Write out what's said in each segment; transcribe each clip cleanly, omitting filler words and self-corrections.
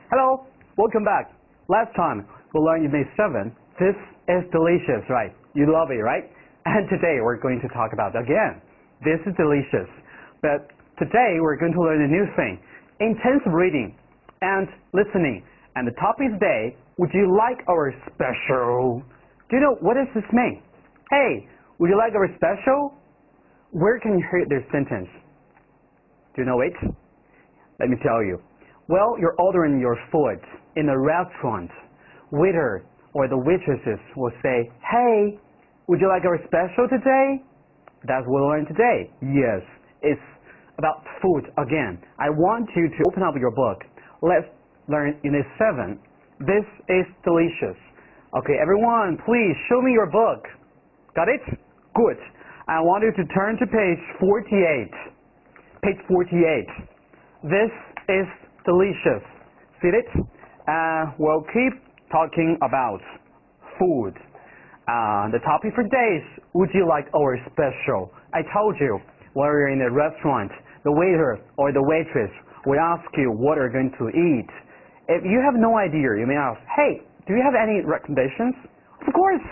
Hello, welcome back. Last time we learned in Unit 7, this is delicious, right? You love it, right? And today we're going to talk about, again, this is delicious. But today we're going to learn a new thing, intensive reading and listening. And the topic today, would you like our special? Do you know what does this mean? Hey, would you like our special? Where can you hear this sentence? Do you know it? Let me tell you. Well, you're ordering your food in a restaurant. Waiter or the waitresses will say, hey, would you like our special today? That's what we'll learn today. Yes, it's about food again. I want you to open up your book. Let's learn Unit 7. This is delicious. Okay, everyone, please show me your book. Got it? Good. I want you to turn to page 48. Page 48. This is delicious. See it? We'll keep talking about food. The topic for today is, would you like our special? I told you, when you're in a restaurant, the waiter or the waitress will ask you what you're going to eat. If you have no idea, you may ask, hey, do you have any recommendations? Of course.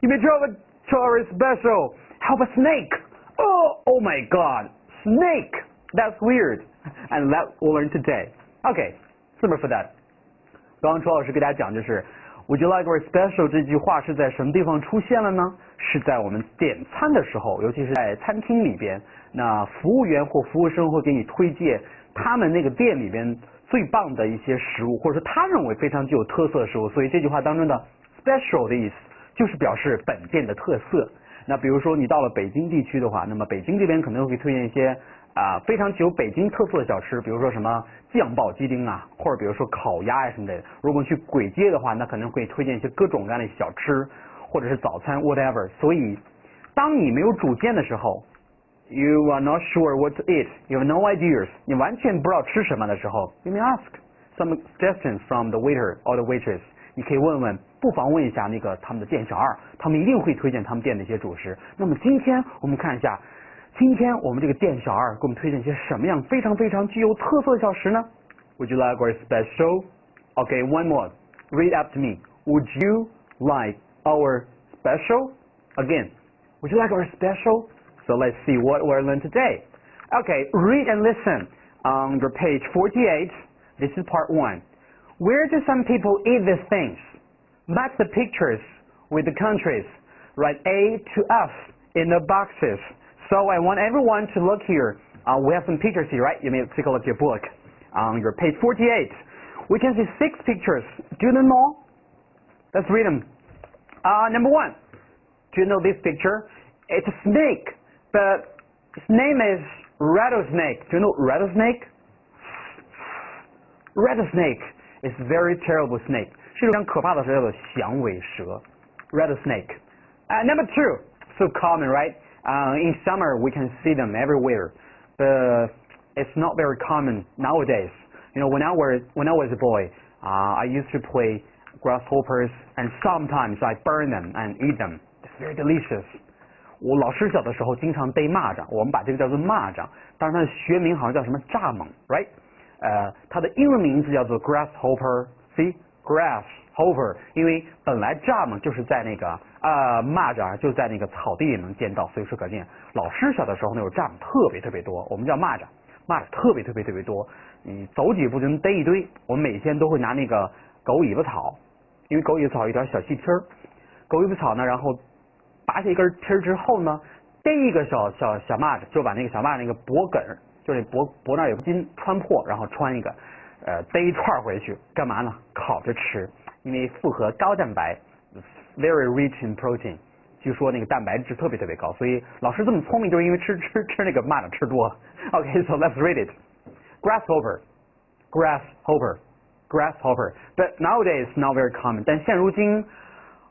You may try to our special. How about snake? Oh my God, snake. That's weird. And that we'll learn today. Okay, super for that. 刚刚周老师给大家讲就是 Would you like our special 这句话是在什么地方出现了呢？是在我们点餐的时候，尤其是在餐厅里边，那服务员或服务生会给你推荐他们那个店里边最棒的一些食物，或者说他认为非常具有特色的食物。所以这句话当中的 special 的意思就是表示本店的特色。那比如说你到了北京地区的话，那么北京这边可能会推荐一些非常具有北京特色的小吃，比如说什么酱爆鸡丁啊，或者比如说烤鸭呀什么的。如果去簋街的话，那可能会推荐一些各种各样的小吃，或者是早餐 whatever。所以当你没有主见的时候 ，you are not sure what to eat, you have no ideas， 你完全不知道吃什么的时候 ，you may ask some suggestions from the waiter or the waitress。你可以问问，不妨问一下那个他们的店小二，他们一定会推荐他们店的一些主食。那么今天我们看一下。今天我们这个店小二给我们推荐一些什么样非常非常具有特色的小食呢 ？Would you like our special? Okay, one more. Read after me. Would you like our special? Again. Would you like our special? So let's see what we'll learn today. Okay, read and listen. On your page 48, this is part 1. Where do some people eat these things? Match the pictures with the countries. Write A to F in the boxes. So I want everyone to look here. We have some pictures here, right? You may take a look at your book. On your page 48, we can see 6 pictures. Do you know them all? Let's read them. Number 1. Do you know this picture? It's a snake, but its name is rattlesnake. Do you know rattlesnake? Rattlesnake is a very terrible snake. 是一种非常可怕的蛇，叫做响尾蛇。Rattlesnake. Number 2. So common, right? In summer, we can see them everywhere, but it's not very common nowadays. You know, when I was a boy, I used to play grasshoppers, and sometimes I burn them and eat them. It's very delicious. 我老师小的时候经常逮蚂蚱，我们把这个叫做蚂蚱，当然它的学名好像叫什么蚱蜢 ，right？ 它的英文名字叫做 grasshopper。See, grasshopper， 因为本来蚱蜢就是在那个蚂蚱就在那个草地里能见到，所以说可见老师小的时候那种蚱蜢特别特别多，我们叫蚂蚱，蚂蚱特别特别特别多，你走几步就能逮一堆。我们每天都会拿那个狗尾巴草，因为狗尾巴草有一条小细贴儿，狗尾巴草呢，然后拔下一根贴儿之后呢，逮一个小蚂蚱，就把那个小蚂蚱那个脖梗，就是脖那儿有筋穿破，然后穿一个逮一串回去，干嘛呢？烤着吃，因为复合高蛋白。Very rich in protein， 据说那个蛋白质特别特别高，所以老师这么聪明就是因为吃那个蚂蚱吃多了。Okay, so let's read it. Grasshopper. But nowadays not very common. 但现如今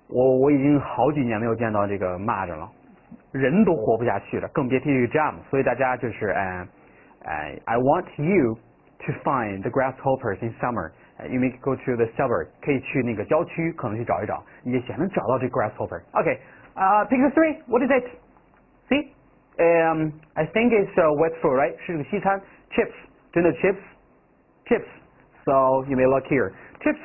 我已经好几年没有见到这个蚂蚱了，人都活不下去了，更别提这个蚱蜢。所以大家就是I want you to find the grasshoppers in summer.You may go to the suburb， 可以去那个郊区，可能去找一找，你也想能找到这 grasshopper。Okay, picture 3, what is it? See, I think it's wet food, right? 是这个西餐 ，chips， do you know chips? Chips, So you may look here. Chips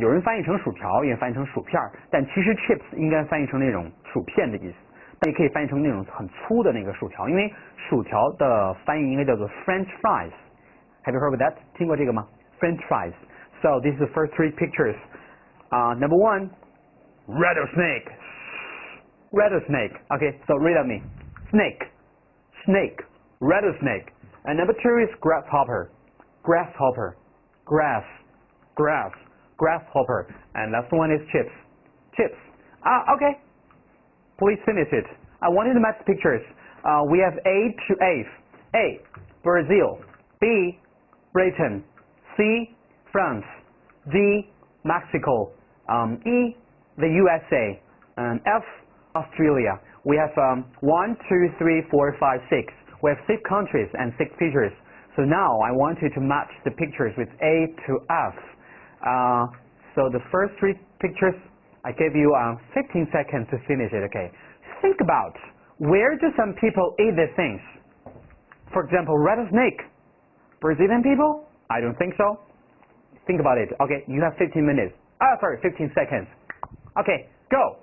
有人翻译成薯条，也翻译成薯片，但其实 chips 应该翻译成那种薯片的意思，但也可以翻译成那种很粗的那个薯条，因为薯条的翻译应该叫做 French fries. Have you heard of that? 听过这个吗 ？French fries. So these are the first three pictures. Number one, rattlesnake. Rattlesnake. Okay, so read at me. Snake, snake, rattlesnake. And number two is grasshopper. Grasshopper, grass, grass, grasshopper. And last one is chips. Chips. Okay. Please finish it. I wanted to match pictures. We have A to F. A, Brazil. B, Britain. C, France. D, Mexico. E, the USA. And F, Australia. We have 1, 2, 3, 4, 5, 6. We have 6 countries and 6 pictures. So now I want you to match the pictures with A to F. So the first 3 pictures, I gave you 15 seconds to finish it, okay? Think about, where do some people eat these things? For example, rattlesnake. Brazilian people? I don't think so. Think about it. Okay, you have 15 minutes. 15 seconds. Okay, go.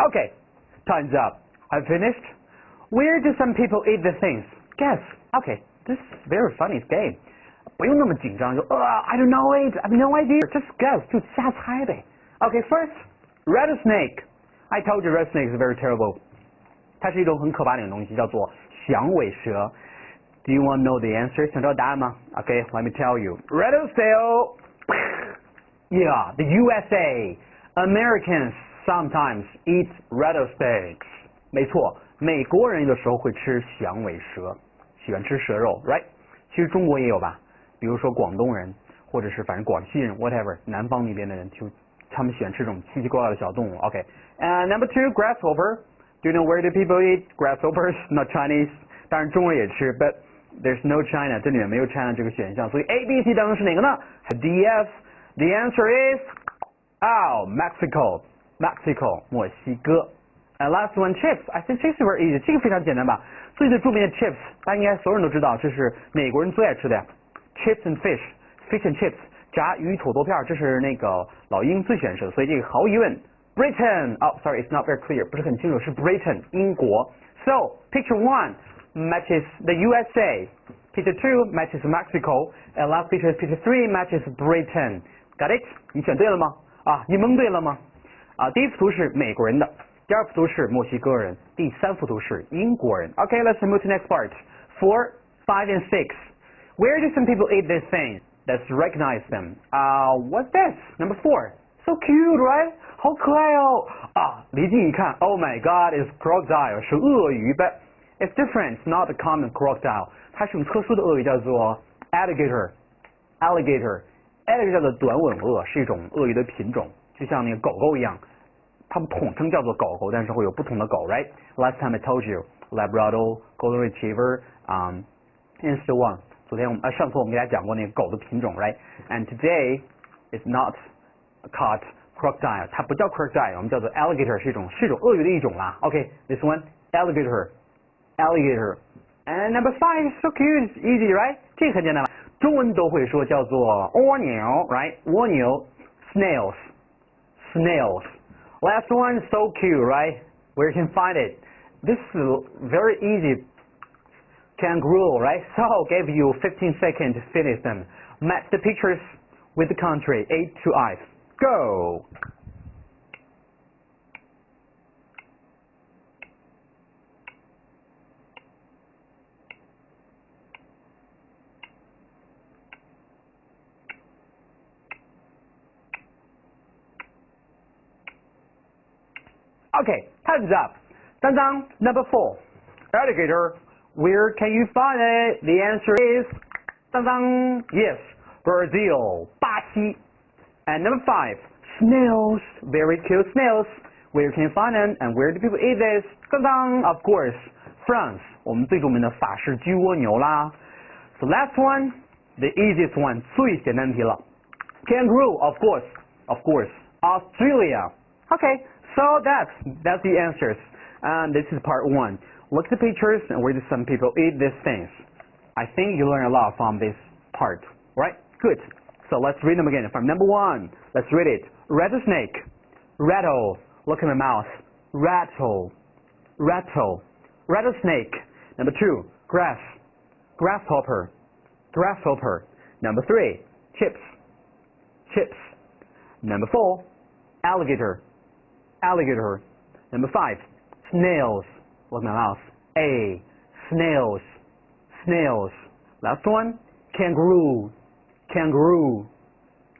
Okay, time's up. I've finished. Where do some people eat the things? Guess. Okay, this is very funny game. 不用那么紧张，就I don't know it. I have no idea. Just guess. 就瞎猜呗。Okay, first, rattlesnake. I told you rattlesnake is very terrible. 它是一种很可怕的东西，叫做响尾蛇。Do you want to know the answer? 想知道答案吗 Okay, let me tell you. Rattlesnake. Yeah, the USA. Americans sometimes eat rattlesnakes. 没错，美国人有的时候会吃响尾蛇，喜欢吃蛇肉 ，right？ 其实中国也有吧，比如说广东人，或者是反正广西人 ，whatever， 南方那边的人就他们喜欢吃这种奇奇怪怪的小动物。OK，and number 2, grasshopper. Do you know where do people eat grasshoppers? Not Chinese. 当然中国人也吃 ，but there's no China. 这里面没有 China 这个选项，所以 A、B、C 当中是哪个呢 ？D、F. The answer is Mexico. Mexico, 墨西哥。And last one, chips. I think chips were easy. 这个非常简单吧？最最著名的 chips， 大家应该所有人都知道，这是美国人最爱吃的呀。Chips and fish, fish and chips， 炸鱼土豆片，这是那个老鹰最喜欢吃的，所以这个毫无疑问。Britain, sorry, it's not very clear， 不是很清楚，是 Britain， 英国。So picture 1 matches the USA, picture 2 matches Mexico, and last picture 3 matches Britain. Got it？ 你选对了吗？你蒙对了吗？第一幅图是美国人的，第二幅图是墨西哥人，第三幅图是英国人。Okay, let's move to next part. 4, 5, and 6. Where do some people eat these things? Let's recognize them. What's this? Number 4. So cute, right? 好可爱哦！离近一看 ，Oh my God, it's crocodile， 是鳄鱼 ，but it's different, it's not a common crocodile. 它是用特殊的鳄鱼，叫做 alligator。alligator 叫做短吻鳄，是一种鳄鱼的品种，就像那个狗狗一样，它们统称叫做狗狗，但是会有不同的狗 ，right? Last time I told you, Labrador, Golden Retriever, and so on. 上次我们给大家讲过那个狗的品种 ，right? And today it's not called crocodile， 它不叫 crocodile， 我们叫做 alligator， 是一种鳄鱼的一种啦。Okay, this one, alligator. And number 5, so cute, it's easy, right? 这个很简单吧？中文都会说叫做蜗牛 ，right? 蜗牛 snails. Last one, so cute, right? Where you can find it? This is very easy. Kangaroo, right? So I'll give you 15 seconds to finish them. Match the pictures with the country A to I. Go! Okay, time's up. Number 4. Alligator. Where can you find it? The answer is yes, Brazil, 巴西. And number 5, snails. Very cute snails. Where can you find them? And where do people eat this? Of course, France. 我们最著名的法式焗蜗牛啦. So last one, the easiest one 最简单的题了。Kangaroo, of course. Australia. Okay, so that's the answers. And this is part 1. Look at the pictures and where do some people eat these things. I think you learn a lot from this part, right? Good. So let's read them again. From number 1, let's read it. Rattlesnake, rattle. Look at my mouth. Rattle, rattle. Rattlesnake. Number 2, grass, grasshopper, grasshopper. Number 3, chips, chips. Number 4, alligator, alligator. Number 5, snails. Look at my mouth. A, snails, snails. Last one, kangaroo, kangaroo,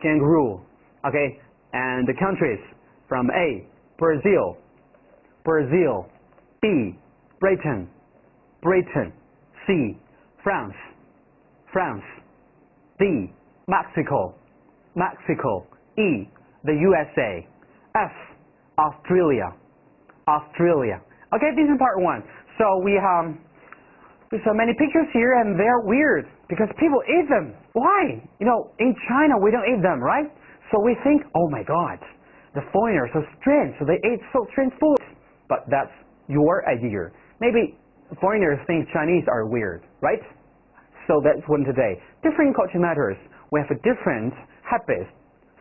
kangaroo. Okay, and the countries from A, Brazil, Brazil. B, Britain, Britain. C, France, France. D, Mexico, Mexico. E, the USA. F, Australia, Australia. Okay, this is part 1. So we have so many pictures here and they're weird because people eat them. Why? You know, in China we don't eat them, right? So we think, oh my God, the foreigners are so strange, so they eat so strange food. But that's your idea. Maybe foreigners think Chinese are weird, right? So that's one today. Different culture matters. We have a different habits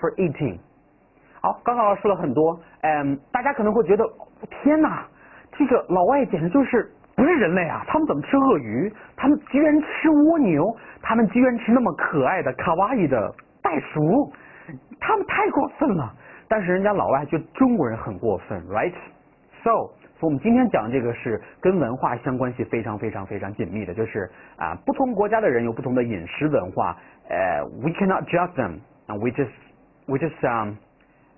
for eating. 好，刚刚说了很多，大家可能会觉得，天哪，这个老外简直就是不是人类啊！他们怎么吃鳄鱼？他们居然吃蜗牛？他们居然吃那么可爱的卡哇伊的袋鼠？他们太过分了！但是人家老外觉得中国人很过分 ，right？ So， 我们今天讲这个是跟文化相关系非常紧密的，就是不同国家的人有不同的饮食文化，we cannot judge them， we just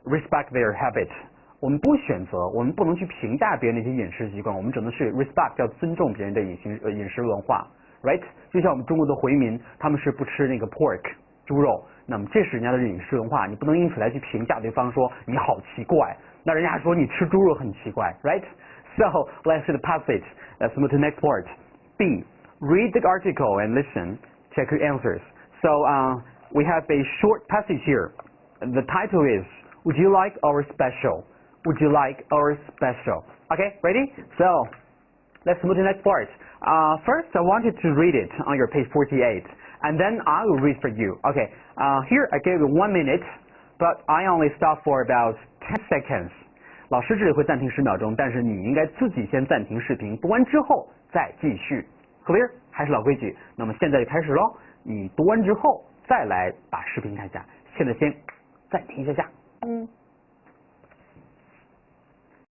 respect their habits。我们不选择，我们不能去评价别人的一些饮食习惯，我们只能是 respect， 叫尊重别人的饮食文化 ，right？ 就像我们中国的回民，他们是不吃那个 pork 猪肉，那么这是人家的饮食文化，你不能因此来去评价对方说你好奇怪，那人家说你吃猪肉很奇怪 ，right？So let's see the passage. Let's move to the next part. B. Read the article and listen. Check your answers. So we have a short passage here. The title is Would you like our special? Would you like our special? Okay, ready? So let's move to the next part. First, I wanted to read it on your page 48, and then I will read for you. Okay, here I gave you 1 minute, but I only stop for about 10 seconds. 老师这里会暂停10秒钟，但是你应该自己先暂停视频，读完之后再继续。Clear？ 还是老规矩。那么现在就开始喽，你读完之后再来把视频看一下。现在先暂停一下。